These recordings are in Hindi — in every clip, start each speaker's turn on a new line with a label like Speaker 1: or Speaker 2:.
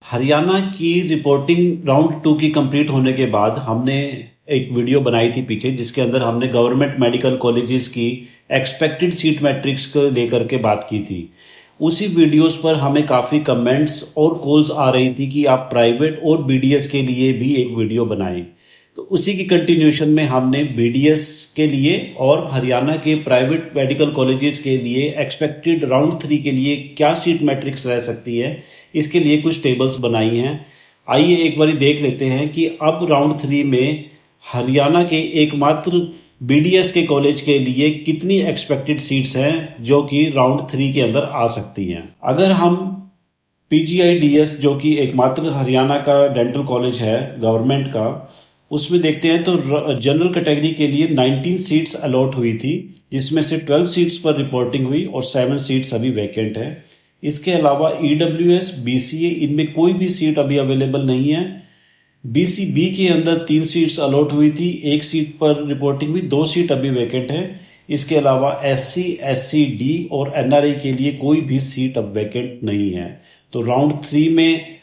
Speaker 1: हरियाणा की रिपोर्टिंग राउंड 2 की कंप्लीट होने के बाद हमने एक वीडियो बनाई थी पीछे, जिसके अंदर हमने गवर्नमेंट मेडिकल कॉलेजेस की एक्सपेक्टेड सीट मैट्रिक्स को लेकर के बात की थी। उसी वीडियोस पर हमें काफ़ी कमेंट्स और कॉल्स आ रही थी कि आप प्राइवेट और बीडीएस के लिए भी एक वीडियो बनाएं। तो उसी की कंटिन्यूशन में हमने बीडीएस के लिए और हरियाणा के प्राइवेट मेडिकल कॉलेजेस के लिए एक्सपेक्टेड राउंड 3 के लिए क्या सीट मैट्रिक्स रह सकती है, इसके लिए कुछ टेबल्स बनाई हैं। आइए एक बार देख लेते हैं कि अब राउंड 3 में हरियाणा के एकमात्र बीडीएस के कॉलेज के लिए कितनी एक्सपेक्टेड सीट्स हैं जो कि राउंड 3 के अंदर आ सकती हैं। अगर हम पीजीआईडीएस, जो कि एकमात्र हरियाणा का डेंटल कॉलेज है गवर्नमेंट का, उसमें देखते हैं तो जनरल कैटेगरी के लिए 19 सीट्स अलॉट हुई थी, जिसमें से 12 सीट्स पर रिपोर्टिंग हुई और 7 सीट्स अभी वैकेंट है। इसके अलावा ईडब्ल्यूएस, बीसीए, इनमें कोई भी सीट अभी अवेलेबल नहीं है। बीसीबी के अंदर 3 सीट्स अलॉट हुई थी, 1 सीट पर रिपोर्टिंग हुई, 2 सीट अभी वैकेंट है। इसके अलावा एससी, एससी, डी और एनआरआई के लिए कोई भी सीट अब वैकेंट नहीं है। तो राउंड 3 में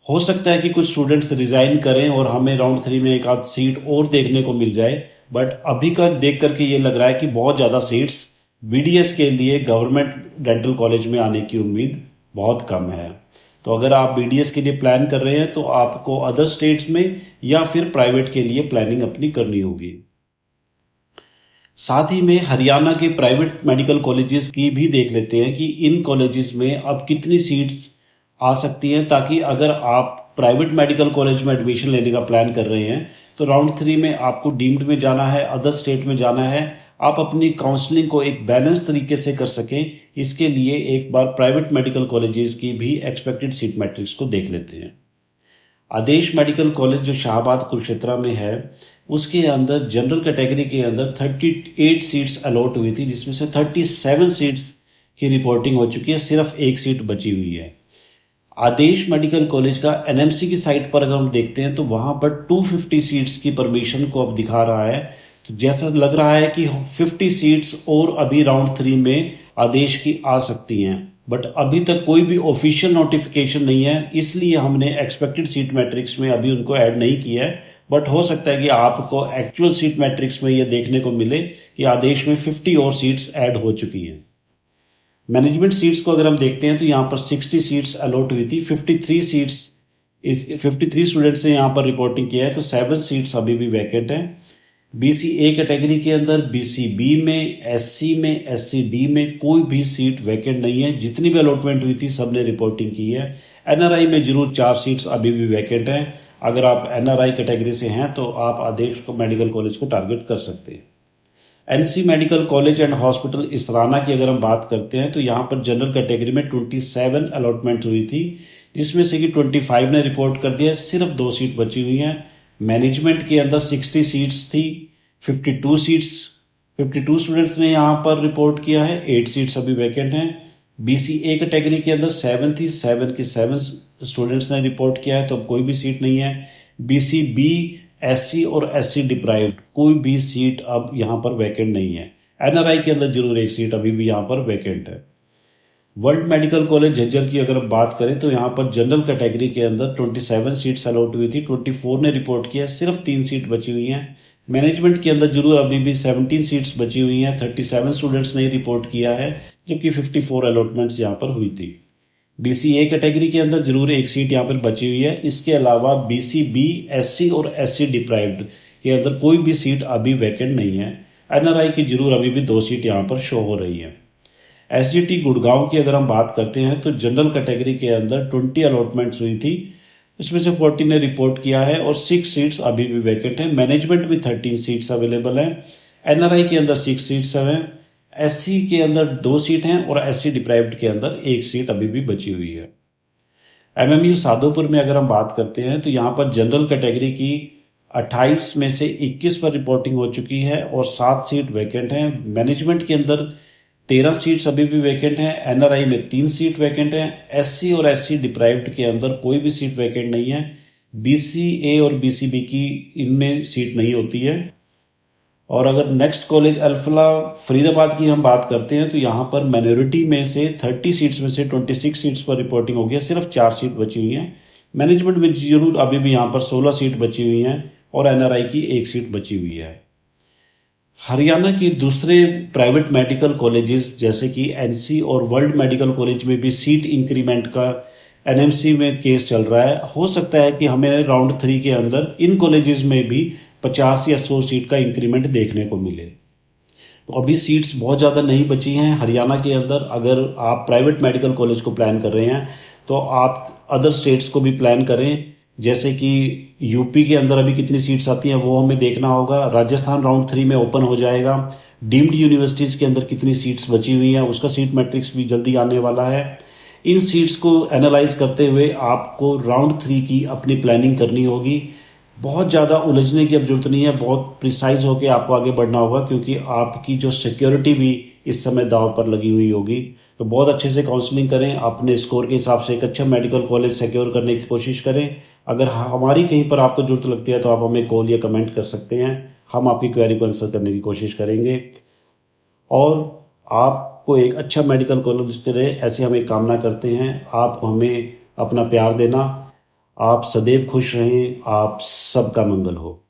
Speaker 1: हो सकता है कि कुछ स्टूडेंट्स रिजाइन करें और हमें राउंड 3 में एक आध सीट और देखने को मिल जाए, बट अभी का देख करके ये लग रहा है कि बहुत ज़्यादा सीट्स बीडीएस के लिए गवर्नमेंट डेंटल कॉलेज में आने की उम्मीद बहुत कम है। तो अगर आप बीडीएस के लिए प्लान कर रहे हैं तो आपको अदर स्टेट्स में या फिर प्राइवेट के लिए प्लानिंग अपनी करनी होगी। साथ ही में हरियाणा के प्राइवेट मेडिकल कॉलेजेस की भी देख लेते हैं कि इन कॉलेजेस में अब कितनी सीट्स आ सकती हैं, ताकि अगर आप प्राइवेट मेडिकल कॉलेज में एडमिशन लेने का प्लान कर रहे हैं तो राउंड 3 में आपको डीम्ड में जाना है, अदर स्टेट में जाना है, आप अपनी काउंसलिंग को एक बैलेंस तरीके से कर सकें। इसके लिए एक बार प्राइवेट मेडिकल कॉलेजेस की भी एक्सपेक्टेड सीट मैट्रिक्स को देख लेते हैं। आदेश मेडिकल कॉलेज जो शाहबाद कुरुक्षेत्र में है, उसके अंदर जनरल कैटेगरी के अंदर 38 सीट्स अलॉट हुई थी, जिसमें से 37 सीट्स की रिपोर्टिंग हो चुकी है, सिर्फ 1 सीट बची हुई है। आदेश मेडिकल कॉलेज का एनएमसी की साइट पर अगर हम देखते हैं तो वहां पर 250 सीट्स की परमिशन को अब दिखा रहा है। तो जैसा लग रहा है कि 50 सीट्स और अभी राउंड 3 में आदेश की आ सकती हैं, बट अभी तक कोई भी ऑफिशियल नोटिफिकेशन नहीं है, इसलिए हमने एक्सपेक्टेड सीट मैट्रिक्स में अभी उनको ऐड नहीं किया है। बट हो सकता है कि आपको एक्चुअल सीट मैट्रिक्स में ये देखने को मिले कि आदेश में 50 और सीट्स ऐड हो चुकी हैं। मैनेजमेंट सीट्स को अगर हम देखते हैं तो यहाँ पर 60 सीट्स अलॉट हुई थी, 53 स्टूडेंट्स ने यहाँ पर रिपोर्टिंग किया है, तो 7 सीट्स अभी भी वैकेंट हैं। बीसीए कैटेगरी के अंदर बीसीबी में, एससी में, एससीडी में कोई भी सीट वैकेंट नहीं है। जितनी भी अलॉटमेंट हुई थी सबने रिपोर्टिंग की है। एनआरआई में जरूर 4 सीट्स अभी भी वैकेंट हैं। अगर आप एनआरआई कैटेगरी से हैं तो आप आदेश मेडिकल कॉलेज को टारगेट कर सकते हैं। NC medical college and hospital Israna की अगर हम बात करते हैं तो यहाँ पर जनरल कैटेगरी में 27 अलॉटमेंट हुई थी, जिसमें से कि 25 ने रिपोर्ट कर दिया, सिर्फ 2 सीट बची हुई हैं। मैनेजमेंट के अंदर 60 सीट्स थी, 52 स्टूडेंट्स ने यहाँ पर रिपोर्ट किया है, 8 सीट्स अभी वैकेंट हैं। बीसीए कैटेगरी के अंदर 7 थी, 7 की 7 स्टूडेंट्स ने रिपोर्ट किया है, तो अब कोई भी सीट नहीं है। बीसीबी, एससी और एससी डिप्राइव्ड कोई भी सीट अब यहाँ पर वैकेंट नहीं है। एनआरआई के अंदर जरूर 1 सीट अभी भी यहाँ पर वैकेंट है। वर्ल्ड मेडिकल कॉलेज झज्जर की अगर बात करें तो यहाँ पर जनरल कैटेगरी के अंदर 27 सीट्स अलॉट हुई थी, 24 ने रिपोर्ट किया, सिर्फ 3 सीट बची हुई हैं। मैनेजमेंट के अंदर जरूर अभी भी 17 सीट्स बची हुई हैं, 37 स्टूडेंट्स ने रिपोर्ट किया है, जबकि 54 अलॉटमेंट्स यहाँ पर हुई थी। बीसीए कैटेगरी के अंदर जरूर 1 सीट यहाँ पर बची हुई है। इसके अलावा बीसीबी, एससी और एससी डिप्राइव्ड के अंदर कोई भी सीट अभी वैकेंट नहीं है। एनआरआई की जरूर अभी भी 2 सीट यहाँ पर शो हो रही है। एसजीटी गुड़गांव की अगर हम बात करते हैं तो जनरल कैटेगरी के अंदर 20 अलॉटमेंट्स हुई थी, इसमें से 40 ने रिपोर्ट किया है और 6 सीट्स अभी भी वैकेंट है। मैनेजमेंट में 13 सीट्स अवेलेबल हैं। एनआरआई के अंदर 6 सीट्स हैं, एससी के अंदर 2 सीट हैं और एससी डिप्राइव्ड के अंदर 1 सीट अभी भी बची हुई है। एमएमयू सादोपुर में अगर हम बात करते हैं तो यहाँ पर जनरल कैटेगरी की 28 में से 21 पर रिपोर्टिंग हो चुकी है और 7 सीट वैकेंट हैं। मैनेजमेंट के अंदर 13 सीट्स अभी भी वैकेंट हैं। एनआरआई में 3 सीट वैकेंट हैं। एससी और एससी डिप्राइव्ड के अंदर कोई भी सीट वैकेंट नहीं है। बीसीए और बीसीबी की इनमें सीट नहीं होती है। और अगर नेक्स्ट कॉलेज अल्फला फरीदाबाद की हम बात करते हैं तो यहाँ पर माइनॉरिटी में से 30 सीट्स में से 26 सीट्स पर रिपोर्टिंग हो गई है, सिर्फ 4 सीट बची हुई हैं। मैनेजमेंट में जरूर अभी भी यहाँ पर 16 सीट बची हुई हैं और एनआरआई की 1 सीट बची हुई है। हरियाणा के दूसरे प्राइवेट मेडिकल कॉलेजेस जैसे कि एनसी और वर्ल्ड मेडिकल कॉलेज में भी सीट इंक्रीमेंट का एनएमसी में केस चल रहा है। हो सकता है कि हमें राउंड 3 के अंदर इन कॉलेजेस में भी 50 या 100 सीट का इंक्रीमेंट देखने को मिले। तो अभी सीट्स बहुत ज़्यादा नहीं बची हैं हरियाणा के अंदर। अगर आप प्राइवेट मेडिकल कॉलेज को प्लान कर रहे हैं तो आप अदर स्टेट्स को भी प्लान करें। जैसे कि यूपी के अंदर अभी कितनी सीट्स आती हैं वो हमें देखना होगा। राजस्थान राउंड 3 में ओपन हो जाएगा। डीम्ड यूनिवर्सिटीज़ के अंदर कितनी सीट्स बची हुई हैं उसका सीट मैट्रिक्स भी जल्दी आने वाला है। इन सीट्स को एनालाइज करते हुए आपको राउंड 3 की अपनी प्लानिंग करनी होगी। बहुत ज़्यादा उलझने की अब जरूरत नहीं है, बहुत प्रिसाइज होकर आपको आगे बढ़ना होगा क्योंकि आपकी जो सिक्योरिटी भी इस समय दांव पर लगी हुई होगी। तो बहुत अच्छे से काउंसलिंग करें, अपने स्कोर के हिसाब से एक अच्छा मेडिकल कॉलेज सिक्योर करने की कोशिश करें। अगर हमारी कहीं पर आपको जरूरत लगती है तो आप हमें कॉल या कमेंट कर सकते हैं, हम आपकी क्वेरी को आंसर करने की कोशिश करेंगे और आपको एक अच्छा मेडिकल कॉलेज करे ऐसी हम एक कामना करते हैं। आप हमें अपना प्यार देना। आप सदैव खुश रहें। आप सबका मंगल हो।